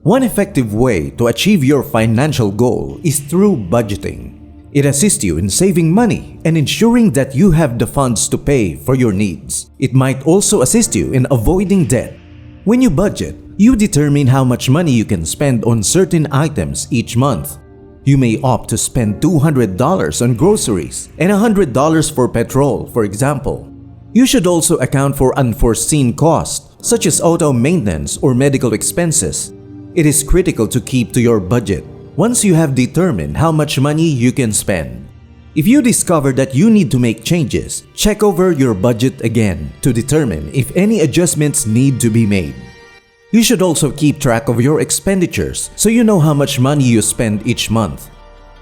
One effective way to achieve your financial goal is through budgeting. It assists you in saving money and ensuring that you have the funds to pay for your needs. It might also assist you in avoiding debt. When you budget, you determine how much money you can spend on certain items each month. You may opt to spend $200 on groceries and $100 for petrol, for example. You should also account for unforeseen costs such as auto maintenance or medical expenses. It is critical to keep to your budget once you have determined how much money you can spend. If you discover that you need to make changes, check over your budget again to determine if any adjustments need to be made. You should also keep track of your expenditures so you know how much money you spend each month.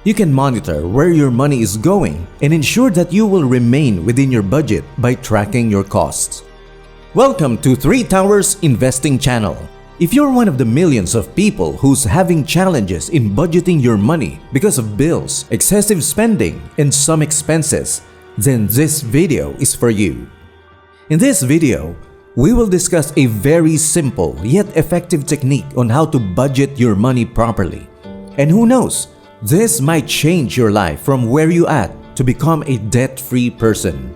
You can monitor where your money is going and ensure that you will remain within your budget by tracking your costs. Welcome to 3 Towers Investing Channel. If you're one of the millions of people who's having challenges in budgeting your money because of bills, excessive spending, and some expenses, then this video is for you. In this video, we will discuss a very simple yet effective technique on how to budget your money properly. And who knows, this might change your life from where you at to become a debt-free person.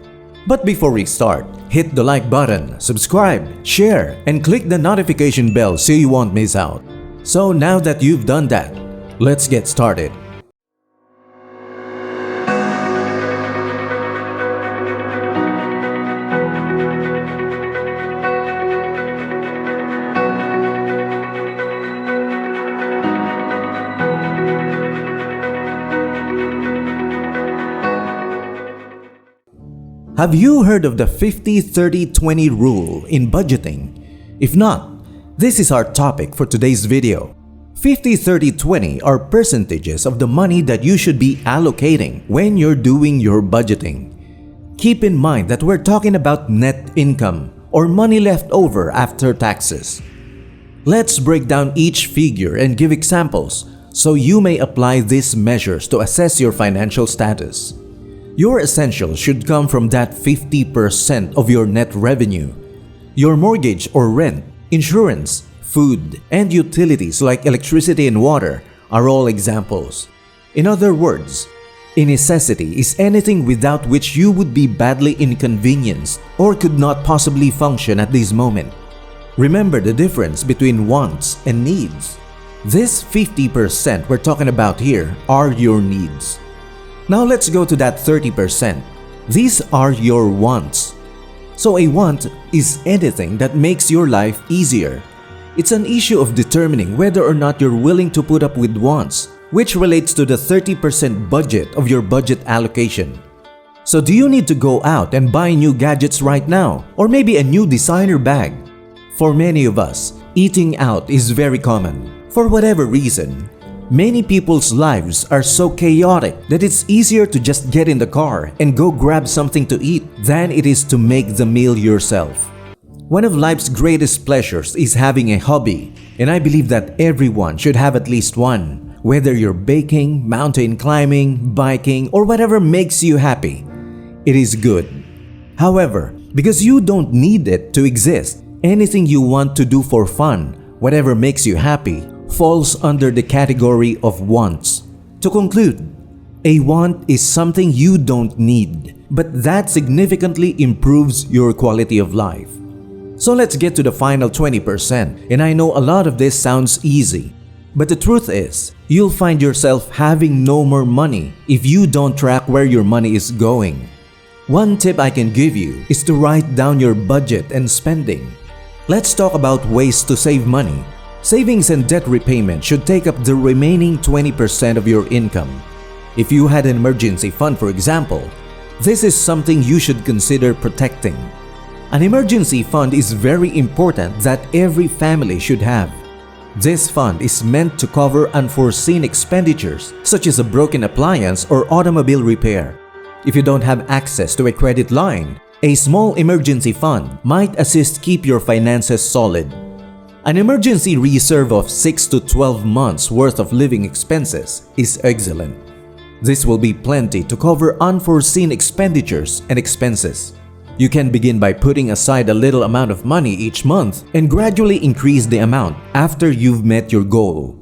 But before we start, hit the like button, subscribe, share, and click the notification bell so you won't miss out. So now that you've done that, let's get started. Have you heard of the 50-30-20 rule in budgeting? If not, this is our topic for today's video. 50-30-20 are percentages of the money that you should be allocating when you're doing your budgeting. Keep in mind that we're talking about net income or money left over after taxes. Let's break down each figure and give examples so you may apply these measures to assess your financial status. Your essentials should come from that 50% of your net revenue. Your mortgage or rent, insurance, food, and utilities like electricity and water are all examples. In other words, a necessity is anything without which you would be badly inconvenienced or could not possibly function at this moment. Remember the difference between wants and needs. This 50% we're talking about here are your needs. Now let's go to that 30%. These are your wants. So a want is anything that makes your life easier. It's an issue of determining whether or not you're willing to put up with wants, which relates to the 30% budget of your budget allocation. So do you need to go out and buy new gadgets right now, or maybe a new designer bag? For many of us, eating out is very common. For whatever reason, many people's lives are so chaotic that it's easier to just get in the car and go grab something to eat than it is to make the meal yourself. One of life's greatest pleasures is having a hobby, and I believe that everyone should have at least one, whether you're baking, mountain climbing, biking, or whatever makes you happy. It is good. However, because you don't need it to exist, anything you want to do for fun, whatever makes you happy, falls under the category of wants. To conclude, a want is something you don't need, but that significantly improves your quality of life. So let's get to the final 20%, and I know a lot of this sounds easy, but the truth is, you'll find yourself having no more money if you don't track where your money is going. One tip I can give you is to write down your budget and spending. Let's talk about ways to save money. Savings and debt repayment should take up the remaining 20% of your income. If you had an emergency fund, for example, this is something you should consider protecting. An emergency fund is very important that every family should have. This fund is meant to cover unforeseen expenditures such as a broken appliance or automobile repair. If you don't have access to a credit line, a small emergency fund might assist keep your finances solid. An emergency reserve of 6 to 12 months worth of living expenses is excellent. This will be plenty to cover unforeseen expenditures and expenses. You can begin by putting aside a little amount of money each month and gradually increase the amount after you've met your goal.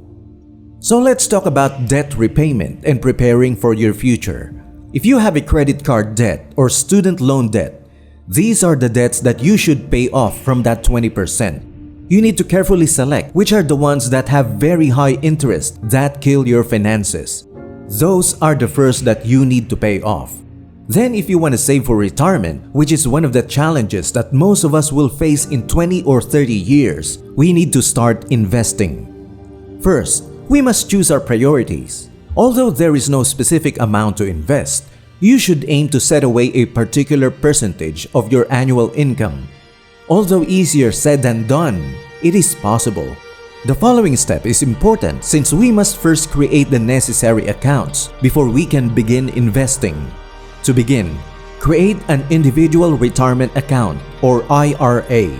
So let's talk about debt repayment and preparing for your future. If you have a credit card debt or student loan debt, these are the debts that you should pay off from that 20%. You need to carefully select which are the ones that have very high interest that kill your finances. Those are the first that you need to pay off. Then if you want to save for retirement, which is one of the challenges that most of us will face in 20 or 30 years, we need to start investing. First, we must choose our priorities. Although there is no specific amount to invest, you should aim to set away a particular percentage of your annual income. Although easier said than done, it is possible. The following step is important since we must first create the necessary accounts before we can begin investing. To begin, create an individual retirement account or IRA.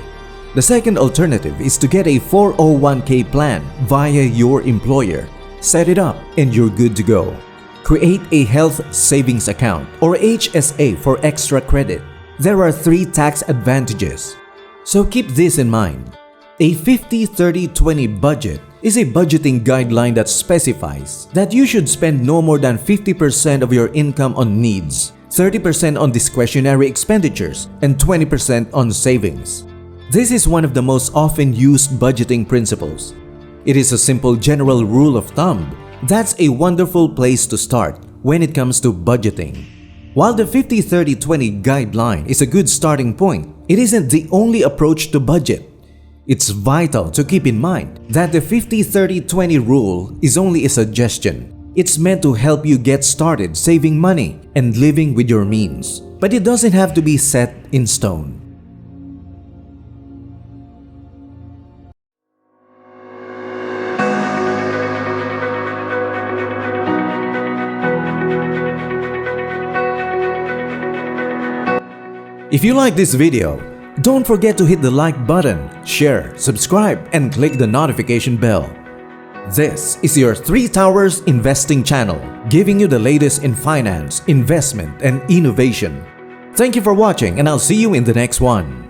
The second alternative is to get a 401k plan via your employer. Set it up and you're good to go. Create a health savings account or HSA for extra credit. There are 3 tax advantages. So keep this in mind. A 50-30-20 budget is a budgeting guideline that specifies that you should spend no more than 50% of your income on needs, 30% on discretionary expenditures, and 20% on savings. This is one of the most often used budgeting principles. It is a simple general rule of thumb that's a wonderful place to start when it comes to budgeting. While the 50-30-20 guideline is a good starting point, it isn't the only approach to budget. It's vital to keep in mind that the 50-30-20 rule is only a suggestion. It's meant to help you get started saving money and living with your means, but it doesn't have to be set in stone. If you like this video, don't forget to hit the like button, share, subscribe, and click the notification bell. This is your 3 Towers Investing channel, giving you the latest in finance, investment, and innovation. Thank you for watching, and I'll see you in the next one.